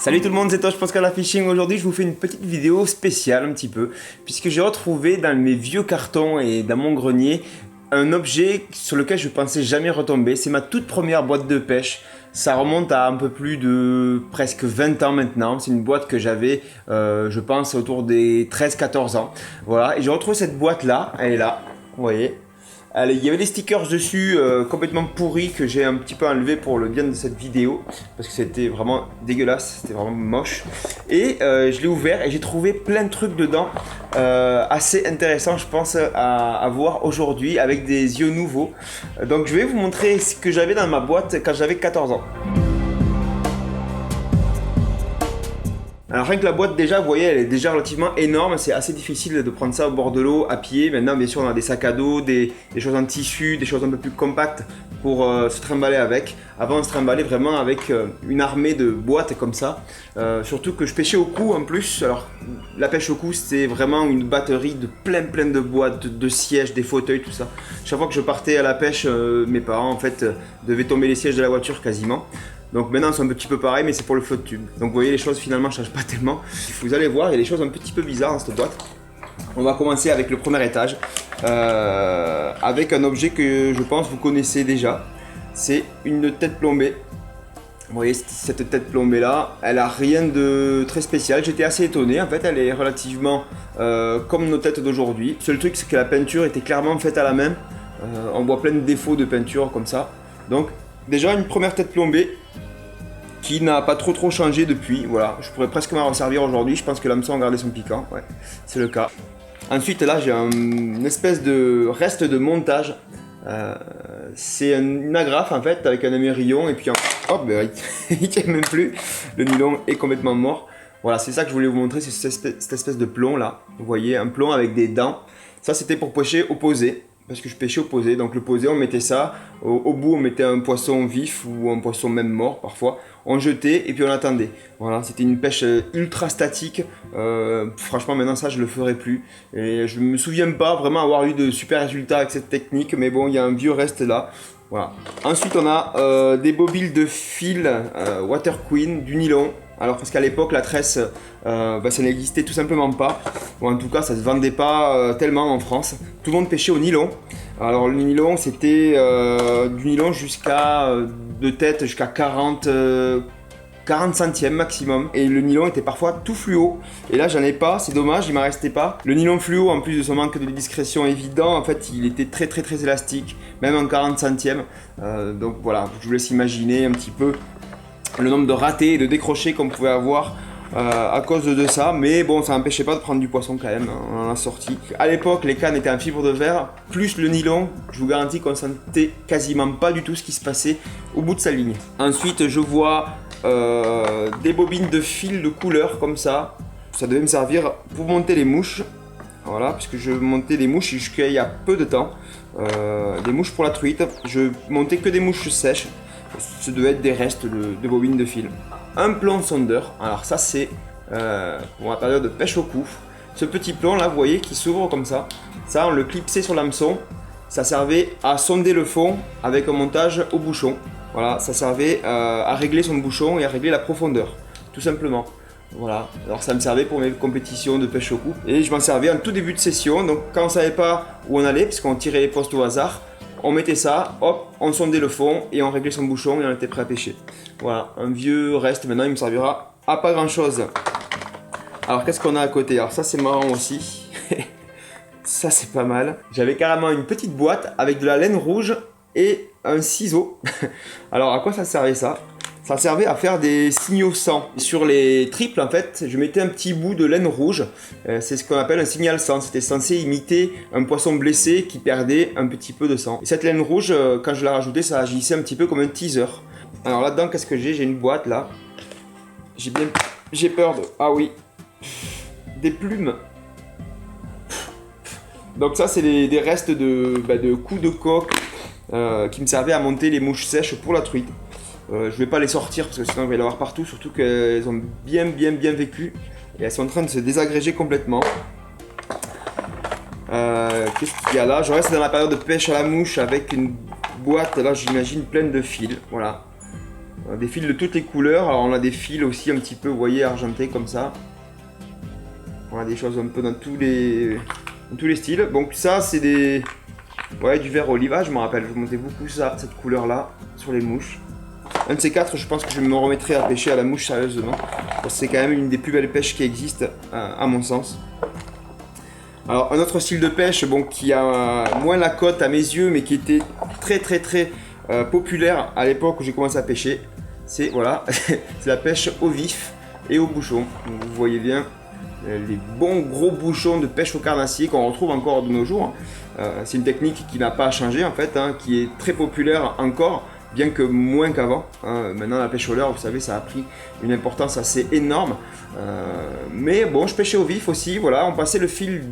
Salut tout le monde, c'est Tosh Pascal Fishing. Aujourd'hui je vous fais une petite vidéo spéciale un petit peu, puisque j'ai retrouvé dans mes vieux cartons et dans mon grenier un objet sur lequel je pensais jamais retomber. C'est ma toute première boîte de pêche. Ça remonte à un peu plus de presque 20 ans maintenant. C'est une boîte que j'avais, je pense, autour des 13-14 ans. Voilà, et j'ai retrouvé cette boîte là, elle est là, vous voyez. Il y avait des stickers dessus complètement pourris que j'ai un petit peu enlevé pour le bien de cette vidéo parce que c'était vraiment dégueulasse, c'était vraiment moche. Et je l'ai ouvert et j'ai trouvé plein de trucs dedans assez intéressants, je pense, à voir aujourd'hui avec des yeux nouveaux. Donc je vais vous montrer ce que j'avais dans ma boîte quand j'avais 14 ans. Alors rien que la boîte déjà, vous voyez, elle est déjà relativement énorme, c'est assez difficile de prendre ça au bord de l'eau à pied. Maintenant bien sûr on a des sacs à dos, des choses en tissu, des choses un peu plus compactes pour se trimballer avec. Avant on se trimballait vraiment avec une armée de boîtes comme ça, surtout que je pêchais au cou en plus. Alors la pêche au cou c'est vraiment une batterie de plein de boîtes, de sièges, des fauteuils, tout ça. Chaque fois que je partais à la pêche, mes parents en fait devaient tomber les sièges de la voiture quasiment. Donc maintenant c'est un petit peu pareil mais c'est pour le flotte tube. Donc vous voyez les choses finalement ne changent pas tellement. Vous allez voir il y a des choses un petit peu bizarres dans cette boîte. On va commencer avec le premier étage. Avec un objet que je pense vous connaissez déjà. C'est une tête plombée. Vous voyez cette tête plombée là, elle a rien de très spécial. J'étais assez étonné, en fait elle est relativement comme nos têtes d'aujourd'hui. Le seul truc c'est que la peinture était clairement faite à la main. On voit plein de défauts de peinture comme ça. Donc déjà une première tête plombée qui n'a pas trop changé depuis, voilà, je pourrais presque m'en resservir aujourd'hui, je pense que l'hameçon a gardé son piquant, ouais, c'est le cas. Ensuite là j'ai une espèce de reste de montage, c'est une agrafe en fait avec un émerillon et puis hop, ben, il tient même plus, le nylon est complètement mort. Voilà, c'est ça que je voulais vous montrer, c'est cette espèce de plomb là, vous voyez, un plomb avec des dents, ça c'était pour pêcher au posé. Parce que je pêchais au posé, donc le posé on mettait ça, au bout on mettait un poisson vif ou un poisson même mort parfois, on jetait et puis on attendait. Voilà, c'était une pêche ultra statique, franchement maintenant ça je le ferai plus. Et je me souviens pas vraiment avoir eu de super résultats avec cette technique, mais bon il y a un vieux reste là. Voilà. Ensuite on a des bobiles de fil Water Queen, du nylon. Alors parce qu'à l'époque la tresse ça n'existait tout simplement pas, ou en tout cas ça se vendait pas tellement en France. Tout le monde pêchait au nylon. Alors le nylon c'était du nylon jusqu'à de tête jusqu'à 40 centièmes maximum, et le nylon était parfois tout fluo, et là j'en ai pas, c'est dommage, il m'en restait pas. Le nylon fluo, en plus de son manque de discrétion évident, en fait il était très élastique, même en 40 centièmes, donc voilà, je vous laisse imaginer un petit peu le nombre de ratés et de décrochés qu'on pouvait avoir à cause de ça, mais bon ça n'empêchait pas de prendre du poisson quand même, on en a sorti. À l'époque les cannes étaient en fibre de verre, plus le nylon, je vous garantis qu'on sentait quasiment pas du tout ce qui se passait au bout de sa ligne. Ensuite je vois des bobines de fil de couleur comme ça devait me servir pour monter les mouches, voilà, puisque je montais des mouches jusqu'à il y a peu de temps, des mouches pour la truite, je montais que des mouches sèches. Ce devait être des restes de bobines de fil. Un plomb sondeur, alors ça c'est pour la période de pêche au cou. Ce petit plomb là, vous voyez, qui s'ouvre comme ça, on le clipsait sur l'hameçon. Ça servait à sonder le fond avec un montage au bouchon. Voilà, ça servait à régler son bouchon et à régler la profondeur, tout simplement. Voilà, alors ça me servait pour mes compétitions de pêche au cou. Et je m'en servais en tout début de session, donc quand on ne savait pas où on allait, puisqu'on tirait les postes au hasard, on mettait ça, hop, on sondait le fond et on réglait son bouchon et on était prêt à pêcher. Voilà, un vieux reste, maintenant il me servira à pas grand chose. Alors qu'est-ce qu'on a à côté? Alors ça c'est marrant aussi, ça c'est pas mal. J'avais carrément une petite boîte avec de la laine rouge et un ciseau. Alors à quoi ça servait ça? Ça servait à faire des signaux sang. Sur les triples en fait, je mettais un petit bout de laine rouge, c'est ce qu'on appelle un signal sang. C'était censé imiter un poisson blessé qui perdait un petit peu de sang. Et cette laine rouge, quand je la rajoutais, ça agissait un petit peu comme un teaser. Alors là-dedans, qu'est-ce que j'ai? J'ai une boîte là. J'ai peur de... Ah oui, des plumes. Donc ça c'est des restes de coups de coque qui me servaient à monter les mouches sèches pour la truite. Je vais pas les sortir parce que sinon il va y en avoir partout, surtout qu'elles ont bien vécu et elles sont en train de se désagréger complètement. Qu'est-ce qu'il y a là? Je reste dans la période de pêche à la mouche avec une boîte là, j'imagine, pleine de fils. Voilà. Des fils de toutes les couleurs. Alors on a des fils aussi un petit peu, vous voyez, argentés comme ça. On a des choses un peu dans tous les styles. Donc ça c'est des... Ouais, du vert olive. Je me rappelle, je montais beaucoup ça, cette couleur là sur les mouches. Un de ces quatre, je pense que je me remettrai à pêcher à la mouche sérieusement. C'est quand même une des plus belles pêches qui existent à mon sens. Alors un autre style de pêche, bon, qui a moins la cote à mes yeux, mais qui était très populaire à l'époque où j'ai commencé à pêcher, c'est voilà, c'est la pêche au vif et au bouchon. Donc, vous voyez bien les bons gros bouchons de pêche au carnassier qu'on retrouve encore de nos jours. C'est une technique qui n'a pas changé en fait, hein, qui est très populaire encore, bien que moins qu'avant. Maintenant la pêche au leurre, vous savez, ça a pris une importance assez énorme. Mais bon, je pêchais au vif aussi, voilà, on passait le fil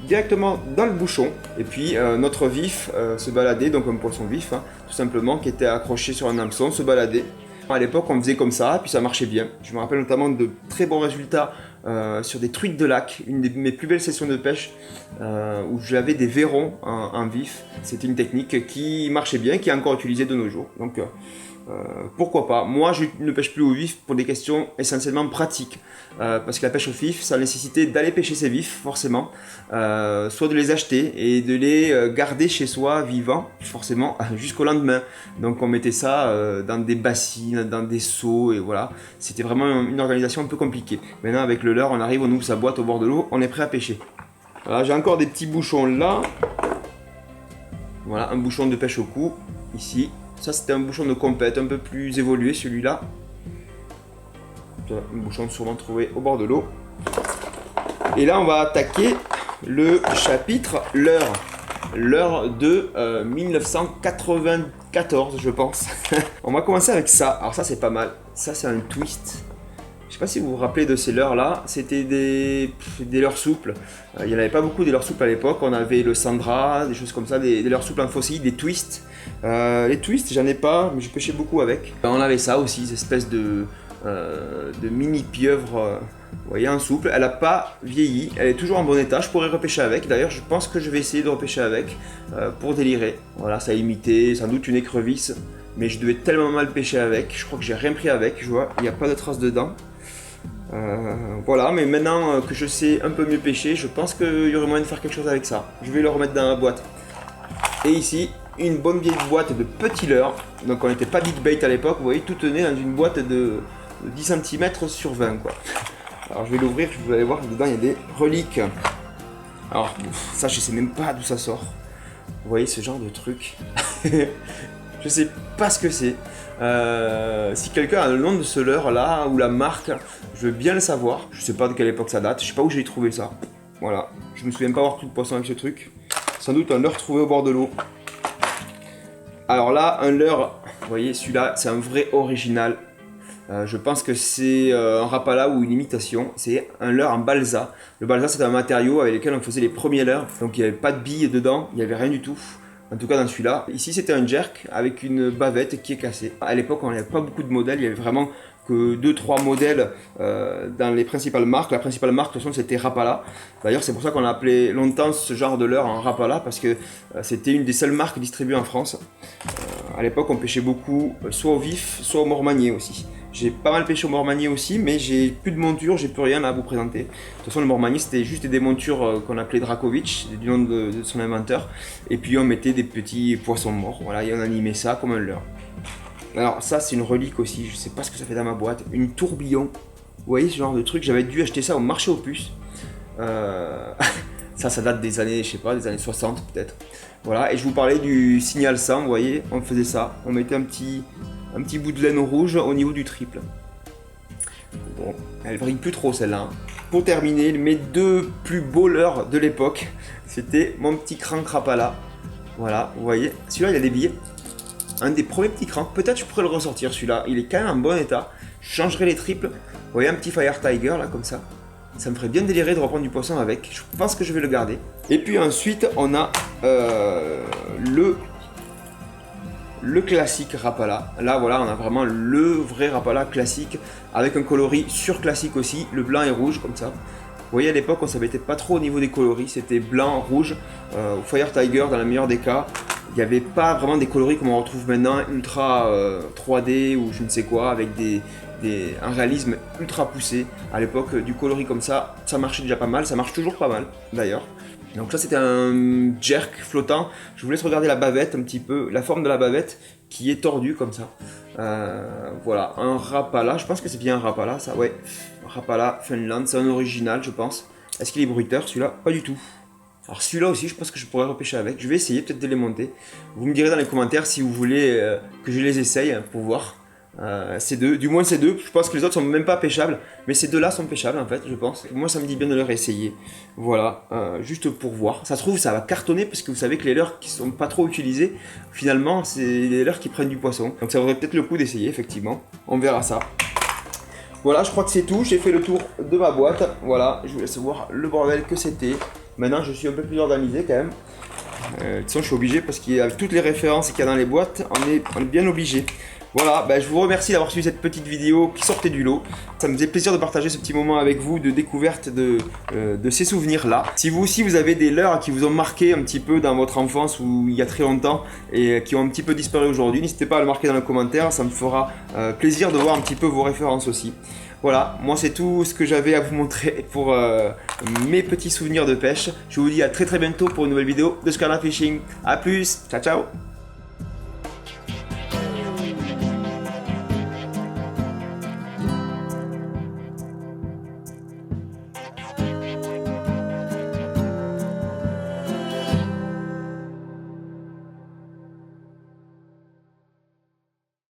directement dans le bouchon, et puis notre vif se baladait, donc un poisson vif, hein, tout simplement, qui était accroché sur un hameçon, se baladait. À l'époque, on faisait comme ça, puis ça marchait bien. Je me rappelle notamment de très bons résultats sur des truites de lac, une de mes plus belles sessions de pêche, où j'avais des vairons en vif. C'était une technique qui marchait bien, qui est encore utilisée de nos jours. Donc pourquoi pas. Moi, je ne pêche plus au vif pour des questions essentiellement pratiques. Parce que la pêche au vif, ça nécessitait d'aller pêcher ces vifs, forcément. Soit de les acheter et de les garder chez soi vivants, forcément, jusqu'au lendemain. Donc on mettait ça dans des bassines, dans des seaux, et voilà. C'était vraiment une organisation un peu compliquée. Maintenant, avec le leurre, on arrive, on ouvre sa boîte au bord de l'eau, on est prêt à pêcher. Voilà, j'ai encore des petits bouchons là. Voilà, un bouchon de pêche au cou, ici. Ça, c'était un bouchon de compète, un peu plus évolué, celui-là. Un bouchon sûrement trouvé au bord de l'eau. Et là, on va attaquer le chapitre leurre. Leurre de 1994, je pense. On va commencer avec ça. Alors ça, c'est pas mal. Ça, c'est un twist. Je sais pas si vous vous rappelez de ces leurres-là. C'était des leurres souples. Il n'y en avait pas beaucoup des leurres souples à l'époque. On avait le Sandra, des choses comme ça, des leurres souples en faucille, des twists. Les twists, j'en ai pas, mais je pêchais beaucoup avec. On avait ça aussi, cette espèce de mini pieuvre, vous voyez, en souple. Elle n'a pas vieilli, elle est toujours en bon état. Je pourrais repêcher avec. D'ailleurs, je pense que je vais essayer de repêcher avec pour délirer. Voilà, ça a imité sans doute une écrevisse, mais je devais tellement mal pêcher avec. Je crois que j'ai rien pris avec. Je vois, il n'y a pas de traces dedans. Voilà, mais maintenant que je sais un peu mieux pêcher, je pense qu'il y aurait moyen de faire quelque chose avec ça. Je vais le remettre dans la boîte. Et ici, une bonne vieille boîte de petits leurres. Donc on n'était pas big bait à l'époque, vous voyez, tout tenait dans une boîte de 10 cm sur 20 quoi. Alors je vais l'ouvrir, vous allez voir, dedans il y a des reliques. Alors ça, je sais même pas d'où ça sort. Vous voyez ce genre de truc. Je sais pas ce que c'est. Si quelqu'un a le nom de ce leurre là, ou la marque, je veux bien le savoir. Je sais pas de quelle époque ça date, je sais pas où j'ai trouvé ça. Voilà, je me souviens pas avoir pris de poisson avec ce truc. Sans doute un leurre trouvé au bord de l'eau. Alors là, un leurre, vous voyez, celui-là, c'est un vrai original. Je pense que c'est un rapala ou une imitation. C'est un leurre en balsa. Le balsa, c'est un matériau avec lequel on faisait les premiers leurres. Donc il n'y avait pas de billes dedans, il n'y avait rien du tout. En tout cas dans celui-là. Ici, c'était un jerk avec une bavette qui est cassée. À l'époque, on n'avait pas beaucoup de modèles. Il y avait vraiment que 2-3 modèles dans les principales marques. La principale marque, de toute façon, c'était Rapala. D'ailleurs, c'est pour ça qu'on a appelé longtemps ce genre de leurre en Rapala, parce que c'était une des seules marques distribuées en France. À l'époque, on pêchait beaucoup, soit au vif, soit au mormanier aussi. J'ai pas mal pêché au mormanier aussi, mais j'ai plus de monture, j'ai plus rien à vous présenter. De toute façon, le mormanier, c'était juste des montures qu'on appelait Drakovic, du nom de son inventeur. Et puis, on mettait des petits poissons morts, voilà, et on animait ça comme un leurre. Alors ça, c'est une relique aussi, je sais pas ce que ça fait dans ma boîte, une tourbillon. Vous voyez ce genre de truc, j'avais dû acheter ça au marché aux puces. Ça date des années, je sais pas, des années 60 peut-être. Voilà, et je vous parlais du signal 100, vous voyez, on faisait ça. On mettait un petit bout de laine rouge au niveau du triple. Bon, elle brille plus trop celle-là. Hein. Pour terminer, mes deux plus beaux leurres de l'époque, c'était mon petit crank Rapala. Voilà, vous voyez, celui-là il a des billets. Un des premiers petits cranks, peut-être je pourrais le ressortir celui-là, il est quand même en bon état. Je changerai les triples, vous voyez un petit Fire Tiger là comme ça. Ça me ferait bien délirer de reprendre du poisson avec, je pense que je vais le garder. Et puis ensuite on a le classique Rapala. Là voilà, on a vraiment le vrai Rapala classique, avec un coloris sur classique aussi, le blanc et rouge comme ça. Vous voyez à l'époque on ne s'embêtait pas trop au niveau des coloris, c'était blanc, rouge, Fire Tiger dans le meilleur des cas. il n'y avait pas vraiment des coloris comme on retrouve maintenant, ultra 3D ou je ne sais quoi, avec un réalisme ultra poussé. À l'époque, du coloris comme ça marchait déjà pas mal, ça marche toujours pas mal d'ailleurs. Donc ça c'était un jerk flottant. Je vous laisse regarder la bavette un petit peu, la forme de la bavette qui est tordue comme ça. Voilà, un Rapala, je pense que c'est bien un Rapala ça, ouais. Rapala Funland, c'est un original je pense. Est-ce qu'il est bruiteur celui-là? Pas du tout. Alors celui-là aussi je pense que je pourrais repêcher avec. Je vais essayer peut-être de les monter. Vous me direz dans les commentaires si vous voulez que je les essaye pour voir. Ces deux, du moins ces deux, je pense que les autres sont même pas pêchables, mais ces deux là sont pêchables en fait, je pense. Moi ça me dit bien de leur essayer, voilà, juste pour voir. Ça se trouve ça va cartonner parce que vous savez que les leurres qui sont pas trop utilisés, finalement c'est les leurres qui prennent du poisson. Donc ça vaudrait peut-être le coup d'essayer effectivement, on verra ça. Voilà, je crois que c'est tout, j'ai fait le tour de ma boîte, voilà, je vous laisse voir le bordel que c'était. Maintenant je suis un peu plus organisé quand même. De toute façon je suis obligé parce qu'avec toutes les références qu'il y a dans les boîtes, on est bien obligé. Voilà, je vous remercie d'avoir suivi cette petite vidéo qui sortait du lot. Ça me faisait plaisir de partager ce petit moment avec vous de découverte de ces souvenirs-là. Si vous aussi vous avez des leurres qui vous ont marqué un petit peu dans votre enfance ou il y a très longtemps et qui ont un petit peu disparu aujourd'hui, n'hésitez pas à le marquer dans les commentaires, ça me fera plaisir de voir un petit peu vos références aussi. Voilà, moi c'est tout ce que j'avais à vous montrer pour mes petits souvenirs de pêche. Je vous dis à très bientôt pour une nouvelle vidéo de Scarlet Fishing. A plus, ciao ciao.